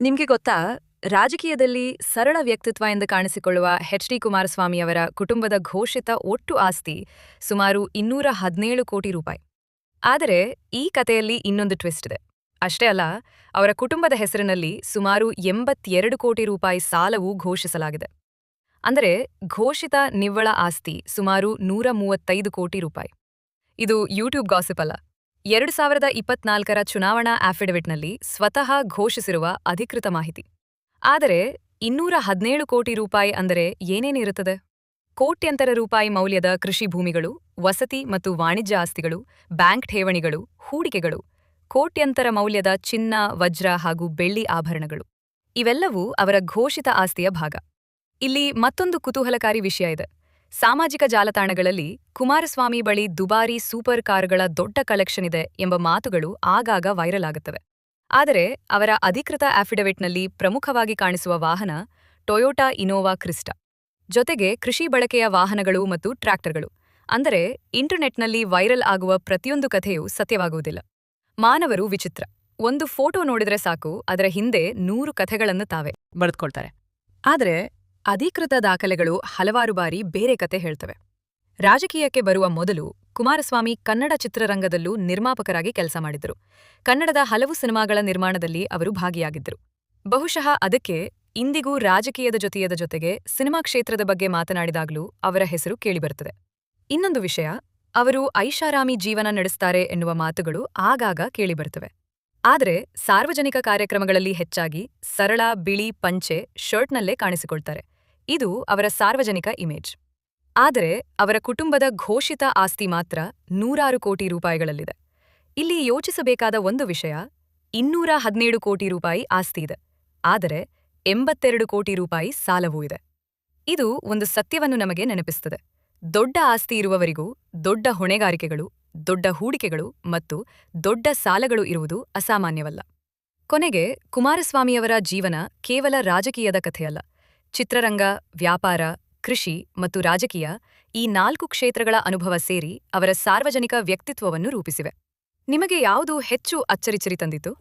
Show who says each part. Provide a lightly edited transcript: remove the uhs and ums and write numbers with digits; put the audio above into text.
Speaker 1: ನಿಮ್ಗೆ ಗೊತ್ತಾ, ರಾಜಕೀಯದಲ್ಲಿ ಸರಳ ವ್ಯಕ್ತಿತ್ವ ಎಂದು ಕಾಣಿಸಿಕೊಳ್ಳುವ ಎಚ್.ಡಿ. ಕುಮಾರಸ್ವಾಮಿಯವರ ಕುಟುಂಬದ ಘೋಷಿತ ಒಟ್ಟು ಆಸ್ತಿ ಸುಮಾರು 217 ಕೋಟಿ ರೂಪಾಯಿ. ಆದರೆ ಈ ಕಥೆಯಲ್ಲಿ ಇನ್ನೊಂದು ಟ್ವಿಸ್ಟ್ ಇದೆ. ಅಷ್ಟೇ ಅಲ್ಲ, ಅವರ ಕುಟುಂಬದ ಹೆಸರಿನಲ್ಲಿ ಸುಮಾರು 82 ಕೋಟಿ ರೂಪಾಯಿ ಸಾಲವೂ ಘೋಷಿಸಲಾಗಿದೆ. ಅಂದರೆ ಘೋಷಿತ ನಿವ್ವಳ ಆಸ್ತಿ ಸುಮಾರು 135 ಕೋಟಿ ರೂಪಾಯಿ. ಇದು ಯೂಟ್ಯೂಬ್ ಗಾಸಿಪ್ ಅಲ್ಲ. 2024ರ ಚುನಾವಣಾ ಅಫಿಡವಿಟ್ನಲ್ಲಿ ಸ್ವತಃ ಘೋಷಿಸಿರುವ ಅಧಿಕೃತ ಮಾಹಿತಿ. ಆದರೆ 217 ಕೋಟಿ ರೂಪಾಯಿ ಅಂದರೆ ಏನೇನಿರುತ್ತದೆ? ಕೋಟ್ಯಂತರ ರೂಪಾಯಿ ಮೌಲ್ಯದ ಕೃಷಿ ಭೂಮಿಗಳು, ವಸತಿ ಮತ್ತು ವಾಣಿಜ್ಯ ಆಸ್ತಿಗಳು, ಬ್ಯಾಂಕ್ ಠೇವಣಿಗಳು, ಹೂಡಿಕೆಗಳು, ಕೋಟ್ಯಂತರ ಮೌಲ್ಯದ ಚಿನ್ನ, ವಜ್ರ ಹಾಗೂ ಬೆಳ್ಳಿ ಆಭರಣಗಳು. ಇವೆಲ್ಲವೂ ಅವರ ಘೋಷಿತ ಆಸ್ತಿಯ ಭಾಗ. ಇಲ್ಲಿ ಮತ್ತೊಂದು ಕುತೂಹಲಕಾರಿ ವಿಷಯ ಇದೆ. ಸಾಮಾಜಿಕ ಜಾಲತಾಣಗಳಲ್ಲಿ ಕುಮಾರಸ್ವಾಮಿ ಬಳಿ ದುಬಾರಿ ಸೂಪರ್ ಕಾರುಗಳ ದೊಡ್ಡ ಕಲೆಕ್ಷನ್ ಇದೆ ಎಂಬ ಮಾತುಗಳು ಆಗಾಗ ವೈರಲ್ ಆಗುತ್ತವೆ. ಆದರೆ ಅವರ ಅಧಿಕೃತ ಅಫಿಡವಿಟ್ನಲ್ಲಿ ಪ್ರಮುಖವಾಗಿ ಕಾಣಿಸುವ ವಾಹನ ಟೊಯೋಟಾ ಇನೋವಾ ಕ್ರಿಸ್ಟಾ. ಜೊತೆಗೆ ಕೃಷಿ ಬಳಕೆಯ ವಾಹನಗಳು ಮತ್ತು ಟ್ರ್ಯಾಕ್ಟರ್ಗಳು. ಅಂದರೆ ಇಂಟರ್ನೆಟ್ನಲ್ಲಿ ವೈರಲ್ ಆಗುವ ಪ್ರತಿಯೊಂದು ಕಥೆಯೂ ಸತ್ಯವಾಗುವುದಿಲ್ಲ. ಮಾನವರು ವಿಚಿತ್ರ. ಒಂದು ಫೋಟೋ ನೋಡಿದ್ರೆ ಸಾಕು, ಅದರ ಹಿಂದೆ 100 ಕಥೆಗಳನ್ನು ತಾವೇ ಬರೆದುಕೊಳ್ತಾರೆ. ಆದರೆ ಅಧಿಕೃತ ದಾಖಲೆಗಳು ಹಲವಾರು ಬಾರಿ ಬೇರೆ ಕತೆ ಹೇಳ್ತವೆ. ರಾಜಕೀಯಕ್ಕೆ ಬರುವ ಮೊದಲು ಕುಮಾರಸ್ವಾಮಿ ಕನ್ನಡ ಚಿತ್ರರಂಗದಲ್ಲೂ ನಿರ್ಮಾಪಕರಾಗಿ ಕೆಲಸ ಮಾಡಿದ್ದರು. ಕನ್ನಡದ ಹಲವು ಸಿನಿಮಾಗಳ ನಿರ್ಮಾಣದಲ್ಲಿ ಅವರು ಭಾಗಿಯಾಗಿದ್ದರು. ಬಹುಶಃ ಅದಕ್ಕೆ ಇಂದಿಗೂ ರಾಜಕೀಯದ ಜೊತೆಗೆ ಸಿನಿಮಾ ಕ್ಷೇತ್ರದ ಬಗ್ಗೆ ಮಾತನಾಡಿದಾಗಲೂ ಅವರ ಹೆಸರು ಕೇಳಿಬರುತ್ತದೆ. ಇನ್ನೊಂದು ವಿಷಯ, ಅವರು ಐಷಾರಾಮಿ ಜೀವನ ನಡೆಸ್ತಾರೆ ಎನ್ನುವ ಮಾತುಗಳು ಆಗಾಗ ಕೇಳಿಬರುತ್ತವೆ. ಆದರೆ ಸಾರ್ವಜನಿಕ ಕಾರ್ಯಕ್ರಮಗಳಲ್ಲಿ ಹೆಚ್ಚಾಗಿ ಸರಳ ಬಿಳಿ ಪಂಚೆ, ಶರ್ಟ್ನಲ್ಲೇ ಕಾಣಿಸಿಕೊಳ್ತಾರೆ. ಇದು ಅವರ ಸಾರ್ವಜನಿಕ ಇಮೇಜ್. ಆದರೆ ಅವರ ಕುಟುಂಬದ ಘೋಷಿತ ಆಸ್ತಿ ಮಾತ್ರ 106 ಕೋಟಿ ರೂಪಾಯಿಗಳಲ್ಲಿದೆ. ಇಲ್ಲಿ ಯೋಚಿಸಬೇಕಾದ ಒಂದು ವಿಷಯ, 217 ಕೋಟಿ ರೂಪಾಯಿ ಆಸ್ತಿ ಇದೆ. ಆದರೆ 82 ಕೋಟಿ ರೂಪಾಯಿ ಸಾಲವೂ ಇದೆ. ಇದು ಒಂದು ಸತ್ಯವನ್ನು ನಮಗೆ ನೆನಪಿಸುತ್ತದೆ. ದೊಡ್ಡ ಆಸ್ತಿ ಇರುವವರಿಗೂ ದೊಡ್ಡ ಹೊಣೆಗಾರಿಕೆಗಳು, ದೊಡ್ಡ ಹೂಡಿಕೆಗಳು ಮತ್ತು ದೊಡ್ಡ ಸಾಲಗಳು ಇರುವುದು ಅಸಾಮಾನ್ಯವಲ್ಲ. ಕೊನೆಗೆ ಕುಮಾರಸ್ವಾಮಿಯವರ ಜೀವನ ಕೇವಲ ರಾಜಕೀಯದ ಕಥೆಯಲ್ಲ. ಚಿತ್ರರಂಗ, ವ್ಯಾಪಾರ, ಕೃಷಿ ಮತ್ತು ರಾಜಕೀಯ, ಈ 4 ಕ್ಷೇತ್ರಗಳ ಅನುಭವ ಸೇರಿ ಅವರ ಸಾರ್ವಜನಿಕ ವ್ಯಕ್ತಿತ್ವವನ್ನು ರೂಪಿಸಿವೆ. ನಿಮಗೆ ಯಾವುದು ಹೆಚ್ಚು ಅಚ್ಚರಿ ತಂದಿತು?